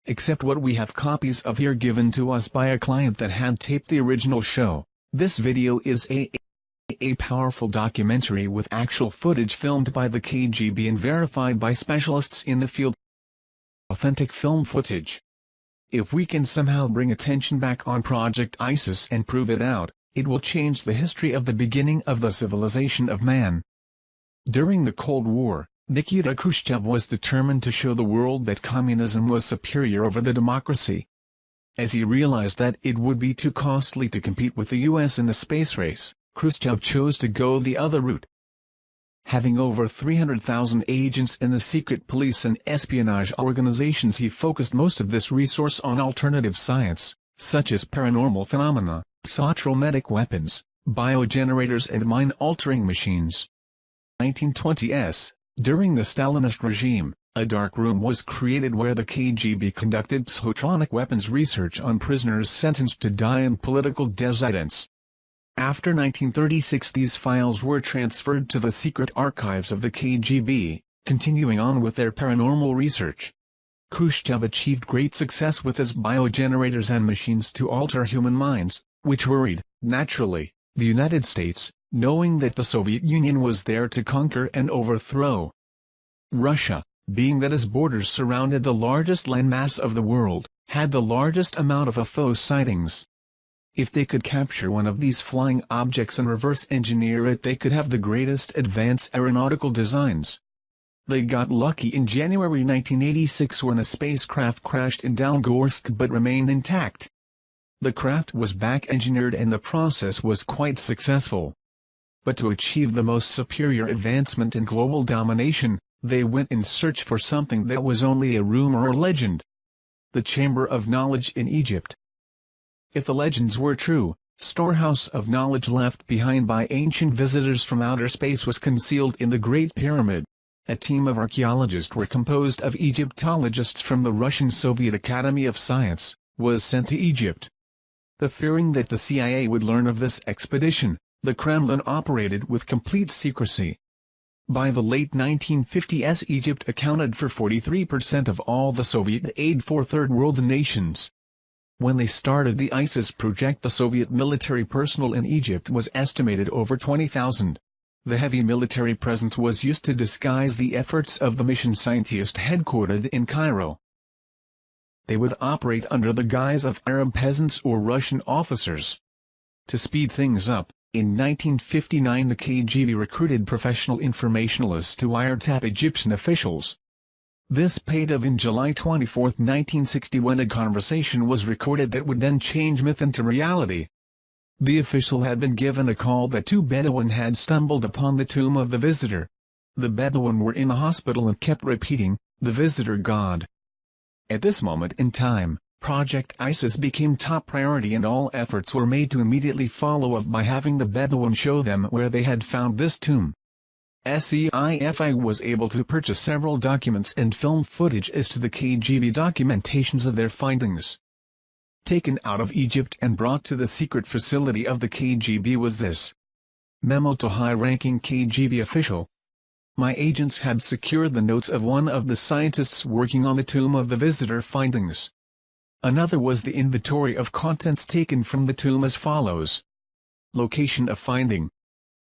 Except what we have copies of here given to us by a client that had taped the original show. This video is a powerful documentary with actual footage filmed by the KGB and verified by specialists in the field. Authentic film footage. If we can somehow bring attention back on Project ISIS and prove it out, it will change the history of the beginning of the civilization of man. During the Cold War, Nikita Khrushchev was determined to show the world that communism was superior over the democracy. As he realized that it would be too costly to compete with the US in the space race, Khrushchev chose to go the other route. Having over 300,000 agents in the secret police and espionage organizations, he focused most of this resource on alternative science, such as paranormal phenomena, psychotrometic weapons, biogenerators and mind-altering machines. 1920s, during the Stalinist regime, a dark room was created where the KGB conducted psychotronic weapons research on prisoners sentenced to die and political dissidents. After 1936 these files were transferred to the secret archives of the KGB, continuing on with their paranormal research. Khrushchev achieved great success with his biogenerators and machines to alter human minds, which worried, naturally, the United States, knowing that the Soviet Union was there to conquer and overthrow. Russia, being that its borders surrounded the largest landmass of the world, had the largest amount of UFO sightings. If they could capture one of these flying objects and reverse engineer it, they could have the greatest advanced aeronautical designs. They got lucky in January 1986 when a spacecraft crashed in Dalgorsk but remained intact. The craft was back-engineered and the process was quite successful. But to achieve the most superior advancement in global domination, they went in search for something that was only a rumor or legend. The Chamber of Knowledge in Egypt. If the legends were true, storehouse of knowledge left behind by ancient visitors from outer space was concealed in the Great Pyramid. A team of archaeologists were composed of Egyptologists from the Russian Soviet Academy of Science, was sent to Egypt. The fearing that the CIA would learn of this expedition, the Kremlin operated with complete secrecy. By the late 1950s Egypt accounted for 43% of all the Soviet aid for Third World nations. When they started the ISIS project, the Soviet military personnel in Egypt was estimated over 20,000. The heavy military presence was used to disguise the efforts of the mission scientists headquartered in Cairo. They would operate under the guise of Arab peasants or Russian officers. To speed things up, in 1959 the KGB recruited professional informationalists to wiretap Egyptian officials. This paid off in July 24, 1960 when a conversation was recorded that would then change myth into reality. The official had been given a call that two Bedouin had stumbled upon the tomb of the visitor. The Bedouin were in a hospital and kept repeating, "The visitor God." At this moment in time, Project ISIS became top priority and all efforts were made to immediately follow up by having the Bedouin show them where they had found this tomb. SEIFI was able to purchase several documents and film footage as to the KGB documentations of their findings. Taken out of Egypt and brought to the secret facility of the KGB was this memo to high-ranking KGB official. My agents had secured the notes of one of the scientists working on the tomb of the visitor findings. Another was the inventory of contents taken from the tomb as follows. Location of finding.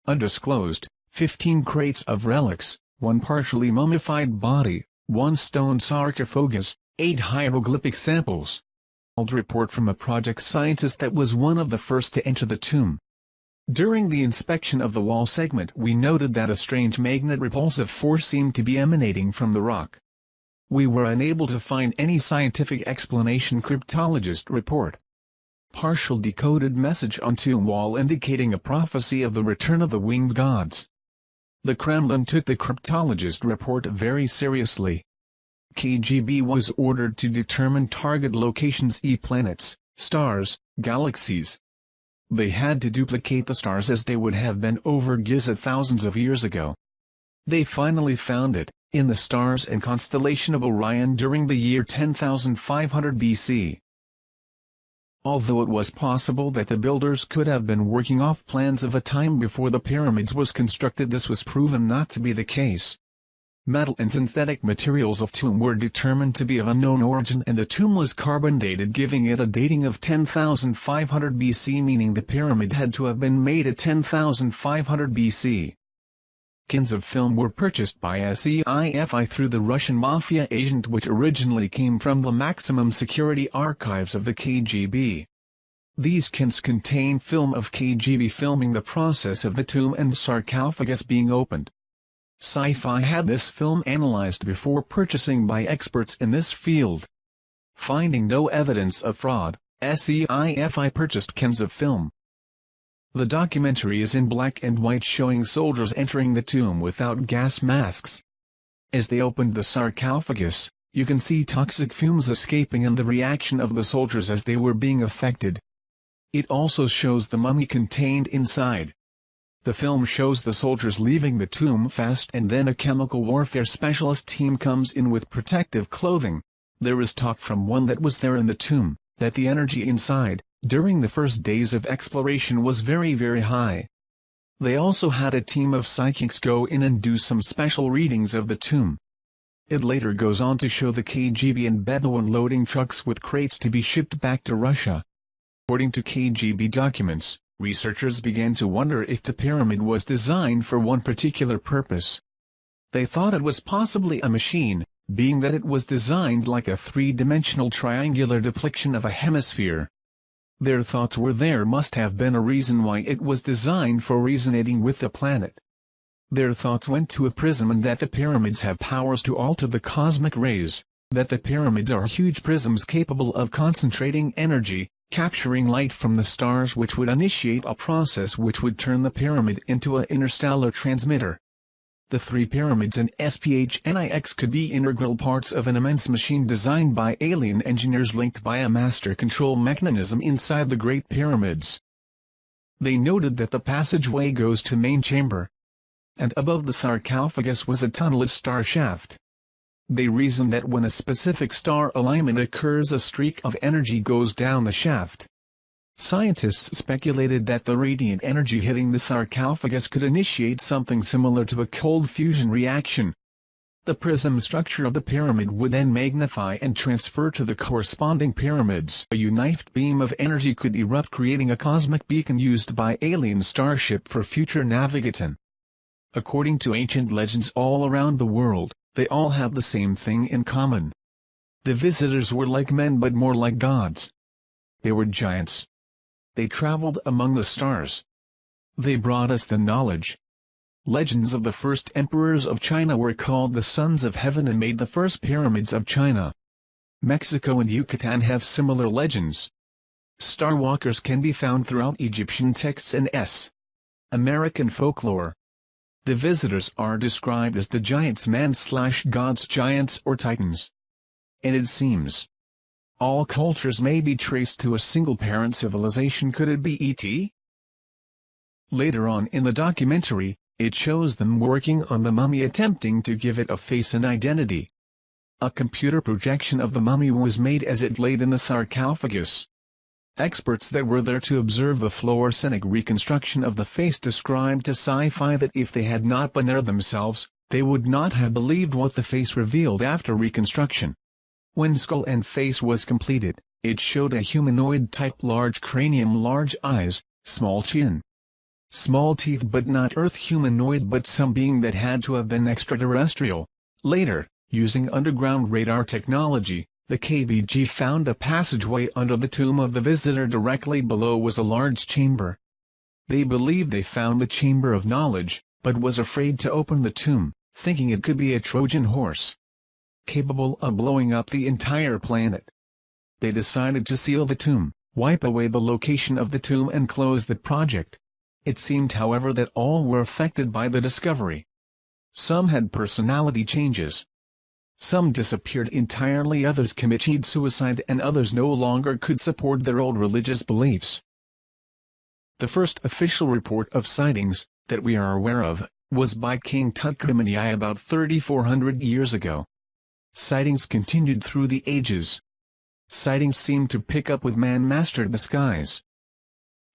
Undisclosed, 15 crates of relics, 1 partially mummified body, 1 stone sarcophagus, 8 hieroglyphic samples. Old report from a project scientist that was one of the first to enter the tomb. During the inspection of the wall segment we noted that a strange magnet repulsive force seemed to be emanating from the rock. We were unable to find any scientific explanation. Cryptologist report. Partial decoded message on tomb wall indicating a prophecy of the return of the winged gods. The Kremlin took the cryptologist report very seriously. KGB was ordered to determine target locations, planets, stars, galaxies. They had to duplicate the stars as they would have been over Giza thousands of years ago. They finally found it, in the stars and constellation of Orion during the year 10,500 BC. Although it was possible that the builders could have been working off plans of a time before the pyramids was constructed, this was proven not to be the case. Metal and synthetic materials of tomb were determined to be of unknown origin and the tomb was carbon dated, giving it a dating of 10,500 BC, meaning the pyramid had to have been made at 10,500 BC. Cans of film were purchased by SEIFI through the Russian mafia agent, which originally came from the maximum security archives of the KGB. These cans contain film of KGB filming the process of the tomb and sarcophagus being opened. Sci-Fi had this film analyzed before purchasing by experts in this field. Finding no evidence of fraud, SEIFI purchased cans of film. The documentary is in black and white, showing soldiers entering the tomb without gas masks. As they opened the sarcophagus, you can see toxic fumes escaping and the reaction of the soldiers as they were being affected. It also shows the mummy contained inside. The film shows the soldiers leaving the tomb fast, and then a chemical warfare specialist team comes in with protective clothing. There is talk from one that was there in the tomb, that the energy inside, during the first days of exploration, was very high. They also had a team of psychics go in and do some special readings of the tomb. It later goes on to show the KGB and Bedouin loading trucks with crates to be shipped back to Russia. According to KGB documents, researchers began to wonder if the pyramid was designed for one particular purpose. They thought it was possibly a machine, being that it was designed like a three-dimensional triangular depiction of a hemisphere. Their thoughts were there must have been a reason why it was designed for resonating with the planet. Their thoughts went to a prism, and that the pyramids have powers to alter the cosmic rays, that the pyramids are huge prisms capable of concentrating energy, capturing light from the stars, which would initiate a process which would turn the pyramid into an interstellar transmitter. The three pyramids and SPHNIX could be integral parts of an immense machine designed by alien engineers linked by a master control mechanism inside the Great Pyramids. They noted that the passageway goes to main chamber, and above the sarcophagus was a tunneled star shaft. They reasoned that when a specific star alignment occurs, a streak of energy goes down the shaft. Scientists speculated that the radiant energy hitting the sarcophagus could initiate something similar to a cold fusion reaction. The prism structure of the pyramid would then magnify and transfer to the corresponding pyramids. A united beam of energy could erupt, creating a cosmic beacon used by alien starship for future navigation. According to ancient legends all around the world, they all have the same thing in common. The visitors were like men but more like gods. They were giants. They traveled among the stars. They brought us the knowledge. Legends of the first emperors of China were called the Sons of Heaven and made the first pyramids of China. Mexico and Yucatan have similar legends. Starwalkers can be found throughout Egyptian texts and American folklore. The visitors are described as the giants, man/gods, giants or titans. And it seems all cultures may be traced to a single parent civilization. Could it be ET? Later on in the documentary, it shows them working on the mummy, attempting to give it a face and identity. A computer projection of the mummy was made as it laid in the sarcophagus. Experts that were there to observe the fluorescent reconstruction of the face described to Sci-Fi that if they had not been there themselves, they would not have believed what the face revealed after reconstruction. When skull and face was completed, it showed a humanoid type: large cranium, large eyes, small chin, small teeth, but not Earth humanoid, but some being that had to have been extraterrestrial. Later, using underground radar technology, the KBG found a passageway under the tomb of the visitor. Directly below was a large chamber. They believed they found the chamber of knowledge, but was afraid to open the tomb, thinking it could be a Trojan horse, capable of blowing up the entire planet. They decided to seal the tomb, wipe away the location of the tomb, and close the project. It seemed, however, that all were affected by the discovery. Some had personality changes. Some disappeared entirely, others committed suicide, and others no longer could support their old religious beliefs. The first official report of sightings, that we are aware of, was by King Tutkremani about 3,400 years ago. Sightings continued through the ages. Sightings seemed to pick up with man mastered the skies.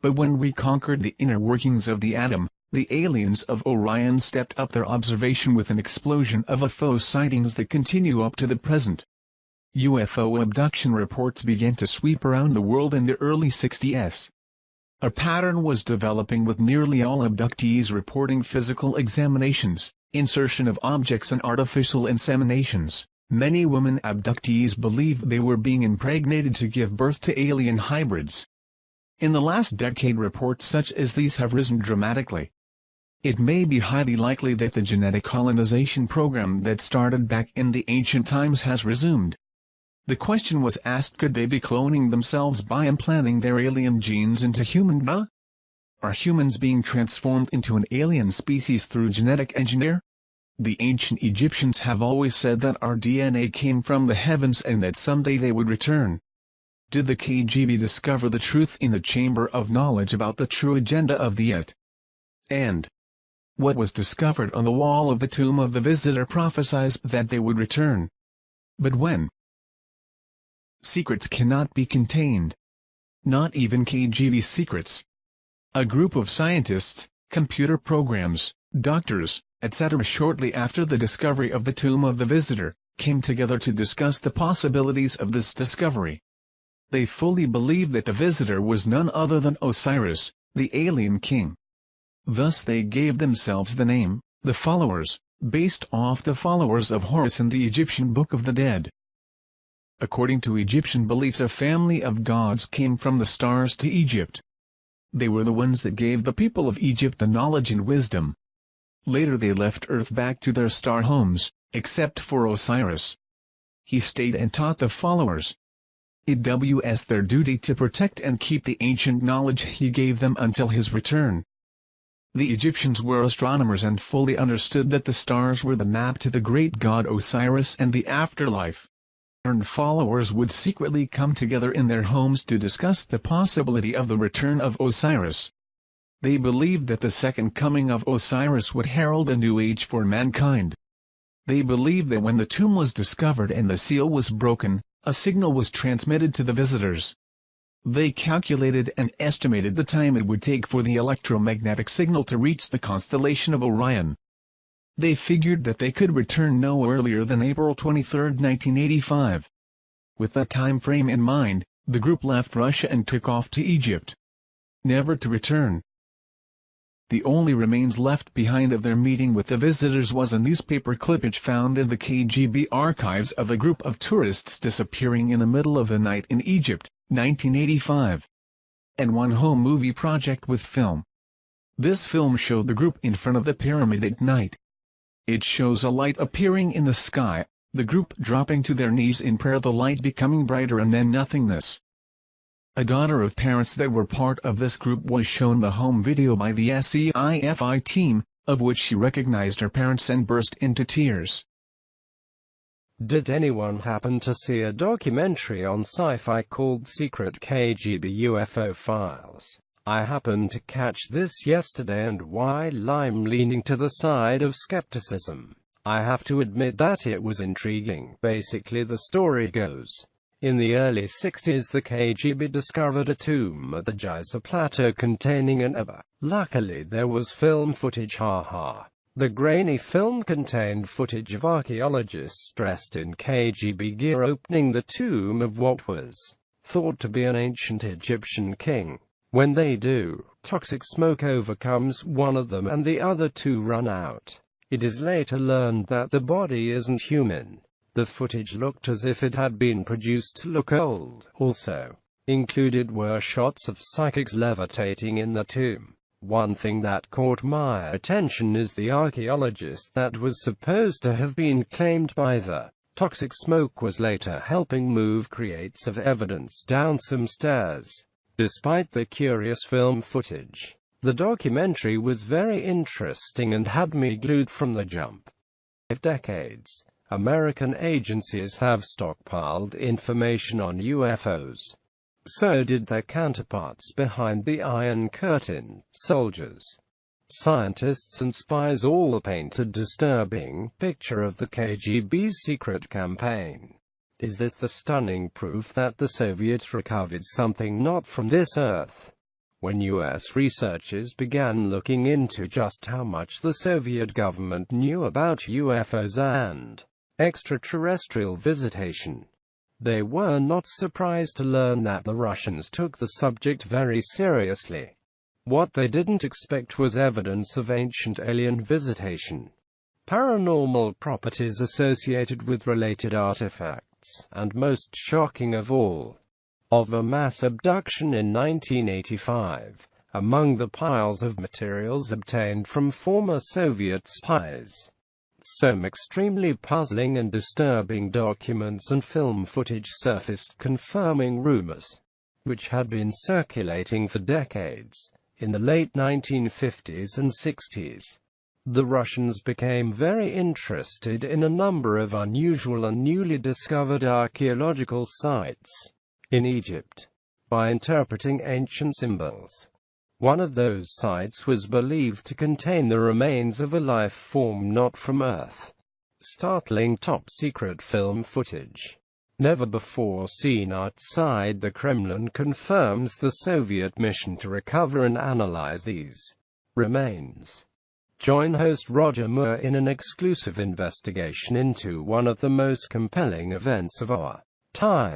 But when we conquered the inner workings of the atom, the aliens of Orion stepped up their observation with an explosion of UFO sightings that continue up to the present. UFO abduction reports began to sweep around the world in the early 60s. A pattern was developing, with nearly all abductees reporting physical examinations, insertion of objects, and artificial inseminations. Many women abductees believed they were being impregnated to give birth to alien hybrids. In the last decade, reports such as these have risen dramatically. It may be highly likely that the genetic colonization program that started back in the ancient times has resumed. The question was asked, could they be cloning themselves by implanting their alien genes into human DNA? Are humans being transformed into an alien species through genetic engineering? The ancient Egyptians have always said that our DNA came from the heavens and that someday they would return. Did the KGB discover the truth in the Chamber of Knowledge about the true agenda of the ET? And what was discovered on the wall of the tomb of the visitor prophesies that they would return. But when? Secrets cannot be contained. Not even KGB secrets. A group of scientists, computer programs, doctors, etc., shortly after the discovery of the tomb of the visitor, came together to discuss the possibilities of this discovery. They fully believed that the visitor was none other than Osiris, the alien king. Thus they gave themselves the name, the Followers, based off the followers of Horus in the Egyptian Book of the Dead. According to Egyptian beliefs, a family of gods came from the stars to Egypt. They were the ones that gave the people of Egypt the knowledge and wisdom. Later they left Earth back to their star homes, except for Osiris. He stayed and taught the followers. It was their duty to protect and keep the ancient knowledge he gave them until his return. The Egyptians were astronomers and fully understood that the stars were the map to the great god Osiris and the afterlife. And followers would secretly come together in their homes to discuss the possibility of the return of Osiris. They believed that the second coming of Osiris would herald a new age for mankind. They believed that when the tomb was discovered and the seal was broken, a signal was transmitted to the visitors. They calculated and estimated the time it would take for the electromagnetic signal to reach the constellation of Orion. They figured that they could return no earlier than April 23, 1985. With that time frame in mind, the group left Russia and took off to Egypt, never to return. The only remains left behind of their meeting with the visitors was a newspaper clippage found in the KGB archives of a group of tourists disappearing in the middle of the night in Egypt, 1985. And one home movie project with film. This film showed the group in front of the pyramid at night. It shows a light appearing in the sky, the group dropping to their knees in prayer, the light becoming brighter and then nothingness. A daughter of parents that were part of this group was shown the home video by the SCIFI team, of which she recognized her parents and burst into tears. Did anyone happen to see a documentary on sci-fi called Secret KGB UFO Files? I happened to catch this yesterday, and while I'm leaning to the side of skepticism, I have to admit that it was intriguing. Basically, the story goes, in the early 60s the KGB discovered a tomb at the Geyser Plateau containing an UFO. Luckily there was film footage, haha. The grainy film contained footage of archaeologists dressed in KGB gear opening the tomb of what was thought to be an ancient Egyptian king. When they do, toxic smoke overcomes one of them and the other two run out. It is later learned that the body isn't human. The footage looked as if it had been produced to look old. Also included were shots of psychics levitating in the tomb. One thing that caught my attention is the archaeologist that was supposed to have been claimed by the toxic smoke was later helping move crates of evidence down some stairs. Despite the curious film footage, the documentary was very interesting and had me glued from the jump. For decades, American agencies have stockpiled information on UFOs. So did their counterparts behind the Iron Curtain. Soldiers, scientists and spies all paint a disturbing picture of the KGB's secret campaign. Is this the stunning proof that the Soviets recovered something not from this earth? When US researchers began looking into just how much the Soviet government knew about UFOs and extraterrestrial visitation, they were not surprised to learn that the Russians took the subject very seriously. What they didn't expect was evidence of ancient alien visitation, paranormal properties associated with related artifacts, and most shocking of all, of a mass abduction in 1985, among the piles of materials obtained from former Soviet spies. Some extremely puzzling and disturbing documents and film footage surfaced confirming rumors, which had been circulating for decades. In the late 1950s and 60s, the Russians became very interested in a number of unusual and newly discovered archaeological sites in Egypt by interpreting ancient symbols. One of those sites was believed to contain the remains of a life form not from Earth. Startling top-secret film footage, never before seen outside the Kremlin, confirms the Soviet mission to recover and analyze these remains. Join host Roger Moore in an exclusive investigation into one of the most compelling events of our time.